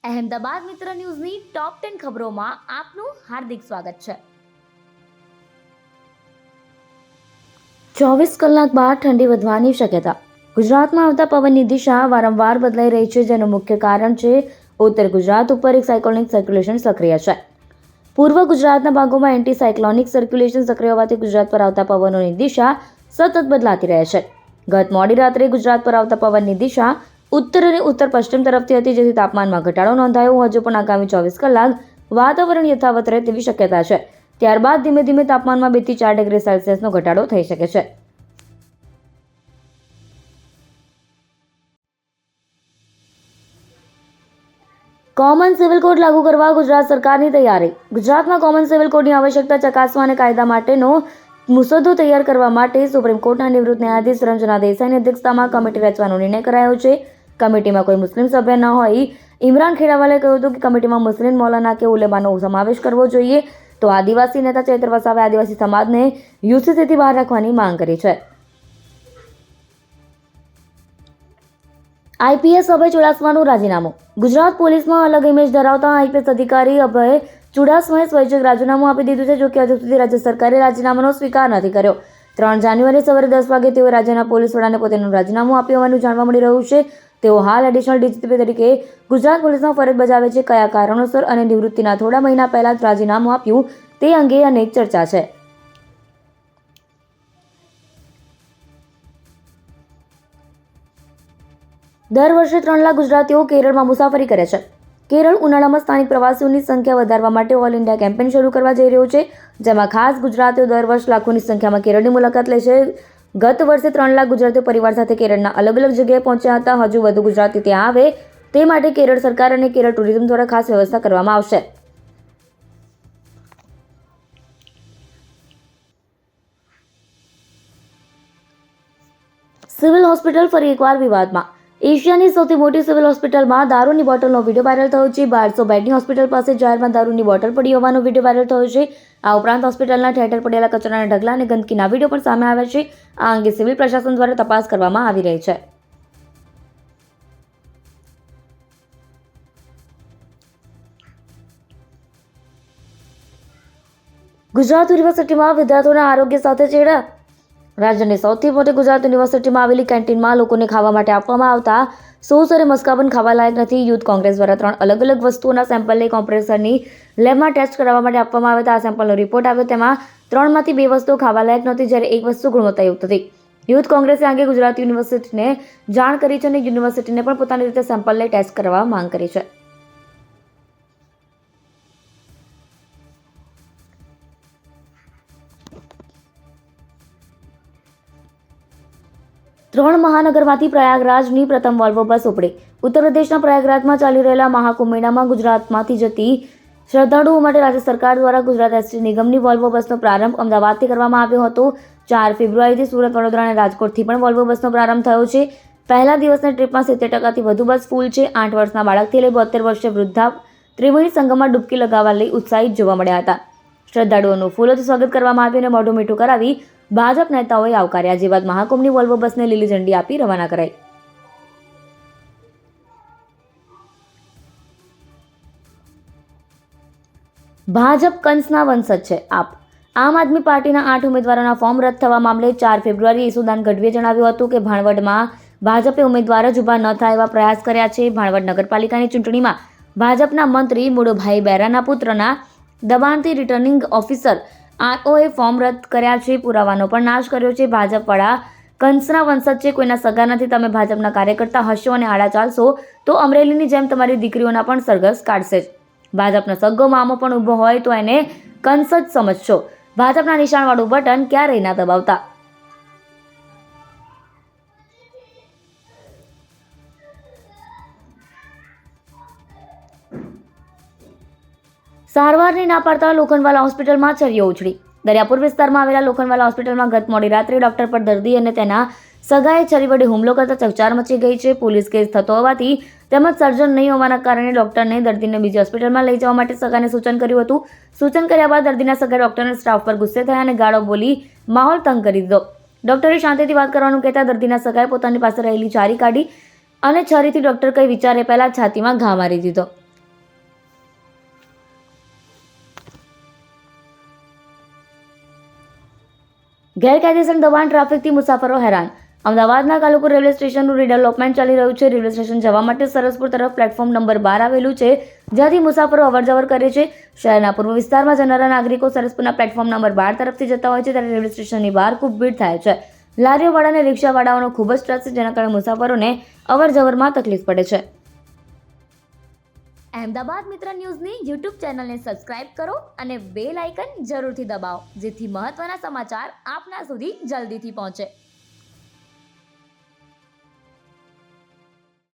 અહેમદાબાદ મિત્ર ન્યૂઝની ટોપ 10 ખબરોમાં આપનું હાર્દિક સ્વાગત છે। 24 કલાક બાદ ઠંડી વધવાની શક્યતા। ગુજરાતમાં આવતા પવનની દિશા વારંવાર બદલાઈ રહી છે, જેનું મુખ્ય કારણ છે ઉત્તર ગુજરાત ઉપર એક સાયક્લોનિક સર્ક્યુલેશન સક્રિય છે। પૂર્વ ગુજરાતના ભાગોમાં એન્ટી સાયક્લોનિક સર્ક્યુલેશન સક્રિય હોવાથી ગુજરાત પર આવતા પવનોની દિશા સતત બદલાતી રહે છે। ગત મોડી રાત્રે ગુજરાત પર આવતા પવનની દિશા ઉત્તર અને ઉત્તર પશ્ચિમ તરફથી હતી, જેથી તાપમાનમાં ઘટાડો નોંધાયો। હજુ પણ આગામી 24 કલાક વાતાવરણ યથાવત રહે તેવી શક્યતા છે। ત્યારબાદ ધીમે ધીમે તાપમાનમાં 2 થી 4 ડિગ્રી સેલ્સિયસનો ઘટાડો થઈ શકે છે। કોમન સિવિલ કોડ લાગુ કરવા ગુજરાત સરકારની તૈયારી। ગુજરાતમાં કોમન સિવિલ કોડની આવશ્યકતા ચકાસવા અને કાયદા માટેનો મુસદ્દો તૈયાર કરવા માટે સુપ્રીમ કોર્ટના નિવૃત્ત ન્યાયાધીશ રંજના દેસાઈની અધ્યક્ષતામાં કમિટી રચવાનો નિર્ણય કરાયો છે। કમિટીમાં કોઈ મુસ્લિમ સભ્ય ન હોય। ઇમરાન ખેડાવાલે કહ્યું હતું કે કમિટીમાં મુસ્લિમ મૌલાના કે ઉલેમાનો સમાવેશ કરવો જોઈએ, તો આદિવાસી નેતા ચૈત્ર વસાવે આદિવાસી સમાજને યુસીસીથી બહાર રાખવાની માંગ કરી છે। આઈપીએસ અભય ચુડાસમાનું રાજીનામું। ગુજરાત પોલીસમાં અલગ ઇમેજ ધરાવતા આઈપીએસ અધિકારી અભય ચુડાસમાએ સ્વૈચ્છિક રાજીનામું આપી દીધું છે। જોકે હજુ સુધી રાજ્ય સરકારે રાજીનામાનો સ્વીકાર નથી કર્યો। 3 જાન્યુઆરી સવારે 10 વાગે તેઓ રાજ્યના પોલીસ વડાને પોતાનું રાજીનામું આપ્યું હોવાનું જાણવા મળી રહ્યું છે। તેઓ હાલ એડિશનલ ડીજીપી તરીકે ગુજરાત પોલીસમાં ફરજ બજાવે છે। કયા કારણોસર અને નિવૃત્તિના થોડા મહિના પહેલા જ રાજીનામું આપ્યું તે અંગે અનેક ચર્ચા છે। દર વર્ષે 3 લાખ ગુજરાતીઓ કેરળમાં મુસાફરી કરે છે। કેરળ ઉનાળામાં સ્થાનિક પ્રવાસીઓની સંખ્યા વધારવા માટે ઓલ ઇન્ડિયા કેમ્પેઇન શરૂ કરવા જઈ રહ્યો છે, જેમાં ખાસ ગુજરાતીઓ દર વર્ષ લાખોની સંખ્યામાં કેરળની મુલાકાત લે છે। ગત વર્ષે 3 લાખ ગુજરાતીઓ પરિવાર સાથે કેરળના અલગ અલગ જગ્યાએ પહોંચ્યા હતા। હજુ વધુ ગુજરાતી ત્યાં આવે તે માટે કેરળ સરકાર અને કેરળ ટુરિઝમ દ્વારા ખાસ વ્યવસ્થા કરવામાં આવશે। સિવિલ હોસ્પિટલ ફરી એકવાર વિવાદમાં। એશિયાની સૌથી મોટી સિવિલ હોસ્પિટલમાં દારૂની બોટલનો વિડીયો વાયરલ થયો છે। 1200 બેડની હોસ્પિટલ પાસે જાહેરમાં દારૂની બોટલ પડી હોવાનો વિડીયો વાયરલ થયો છે। આ ઉપરાંત હોસ્પિટલના ઠેર ઠેર પડેલા કચરાના ઢગલા અને ગંદકીના વિડીયો પણ સામે આવ્યા છે। આ અંગે સિવિલ પ્રશાસન દ્વારા તપાસ કરવામાં આવી રહી છે। ગુજરાત યુનિવર્સિટીમાં વિદ્યાર્થીઓના આરોગ્ય સાથે ચેડા। રાજ્યની સૌથી મોટી ગુજરાત યુનિવર્સિટીમાં આવેલી કેન્ટીનમાં લોકોને ખાવા માટે આપવામાં આવતા સોસ અને મસ્કા પણ ખાવા લાયક નથી। યુથ કોંગ્રેસ દ્વારા 3 અલગ અલગ વસ્તુઓના સેમ્પલને કોમ્પ્રેસરની લેબમાં ટેસ્ટ કરાવવા માટે આપવામાં આવ્યા હતા। આ સેમ્પલનો રિપોર્ટ આવ્યો, તેમાં 3માંથી 2 વસ્તુઓ ખાવા લાયક નહોતી, જ્યારે એક વસ્તુ ગુણવત્તાયુક્ત હતી। યુથ કોંગ્રેસે અંગે ગુજરાત યુનિવર્સિટીને જાણ કરી છે અને યુનિવર્સિટીને પણ પોતાની રીતે સેમ્પલને ટેસ્ટ કરવા માંગ કરી છે। ત્રણ મહાનગરમાંથી પ્રયાગરાજની પ્રથમ વોલ્વો બસ ઉપડી। ઉત્તર પ્રદેશના પ્રયાગરાજમાં ચાલી રહેલા મહાકુંભ મેળામાં ગુજરાતમાંથી જતી શ્રદ્ધાળુઓ માટે રાજ્ય સરકાર દ્વારા ગુજરાત એસટી નિગમની વોલ્વો બસનો પ્રારંભ અમદાવાદથી કરવામાં આવ્યો હતો। 4 ફેબ્રુઆરીથી સુરત, વડોદરા અને રાજકોટથી પણ વોલ્વો બસનો પ્રારંભ થયો છે। પહેલા દિવસની ટ્રીપમાં 70%થી વધુ બસ ફૂલ છે। 8 વર્ષના બાળકથી લઈ 72 વર્ષીય વૃદ્ધા ત્રિવેણી સંગમમાં ડૂબકી લગાવવા લઈ ઉત્સાહિત જોવા મળ્યા હતા। શ્રદ્ધાળુઓનું ફૂલોથી સ્વાગત કરવામાં આવ્યું અને મોઢું મીઠું કરાવી ભાજપ નેતાઓએ આવકાર્યા। જે બાદ મહાકુંભની વોલ્વો બસને લીલી ઝંડી આપી રવાના કરાઈ। ભાજપ કંસના વંશજ છે। આમ આદમી પાર્ટીના 8 ઉમેદવારોના ફોર્મ રદ થવા મામલે 4 ફેબ્રુઆરીએ ઈસુદાન ગઢવીએ જણાવ્યું હતું કે ભાણવડમાં ભાજપે ઉમેદવાર જ ઊભા ન થાય એવા પ્રયાસ કર્યા છે। ભાણવડ નગરપાલિકાની ચૂંટણીમાં ભાજપના મંત્રી મુળુભાઈ બેરાના પુત્રના દબાણથી રિટર્નિંગ ઓફિસર આરઓએ ફોર્મ રદ કર્યા છે। પુરાવાનો પણ નાશ કર્યો છે। ભાજપવાળા કંસના વંશજ છે, કોઈના સગા નથી। તમે ભાજપના કાર્યકર્તા હશો અને આડા ચાલશો તો અમરેલીની જેમ તમારી દીકરીઓના પણ સરઘસ કાઢશે જ। ભાજપનો સગ્ગો મામો પણ ઊભો હોય તો એને કંસ જ સમજશો। ભાજપના નિશાનવાળું બટન ક્યારેય ના દબાવતા। સારવારની ના પાડતા લોખંડવાલા હોસ્પિટલમાં છરીઓ ઉછળી। દરિયાપુર વિસ્તારમાં આવેલા લોખંડવાલા હોસ્પિટલમાં ગત મોડી રાત્રે ડોક્ટર પર દર્દી અને તેના સગાએ છરી વડે હુમલો કરતા ચકચાર મચી ગઈ છે। પોલીસ કેસ થતો હોવાથી તેમજ સર્જન નહીં હોવાના કારણે ડોક્ટરને દર્દીને બીજી હોસ્પિટલમાં લઈ જવા માટે સગાને સૂચન કર્યું હતું। સૂચન કર્યા બાદ દર્દીના સગાએ ડોક્ટરના સ્ટાફ પર ગુસ્સે થયા અને ગાળો બોલી માહોલ તંગ કરી દીધો। ડોક્ટરે શાંતિથી વાત કરવાનું કહેતા દર્દીના સગાએ પોતાની પાસે રહેલી છરી કાઢી અને છરીથી ડોક્ટર કંઈ વિચારે પહેલા છાતીમાં ઘા મારી દીધો। ગેરકાયદેસર દબાણ ટ્રાફિકથી મુસાફરો હેરાન. અમદાવાદના કાલુપુર રેલવે સ્ટેશનનું રીડેવલપમેન્ટ ચાલી રહ્યું છે. રેલવે સ્ટેશન જવા માટે સરસપુર તરફ પ્લેટફોર્મ નંબર 12 આવેલું છે, જ્યાંથી મુસાફરો અવરજવર કરે છે. શહેરના પૂર્વ વિસ્તારમાં જનારા નાગરિકો સરસપુરના પ્લેટફોર્મ નંબર 12 તરફથી જતા હોય છે, ત્યારે રેલવે સ્ટેશનની બહાર ખૂબ ભીડ થાય છે. લારીઓવાળા અને રિક્ષાવાળાઓનો ખૂબ જ ટ્રસ્ટ છે, જેના કારણે મુસાફરોને અવરજવરમાં તકલીફ પડે છે. અહેમદાબાદ મિત્ર ન્યૂઝની યુટ્યુબ ચેનલને સબસ્ક્રાઇબ કરો અને બેલ આઇકન જરૂરથી દબાવો, જેથી મહત્વના સમાચાર આપના સુધી જલ્દીથી પહોંચે.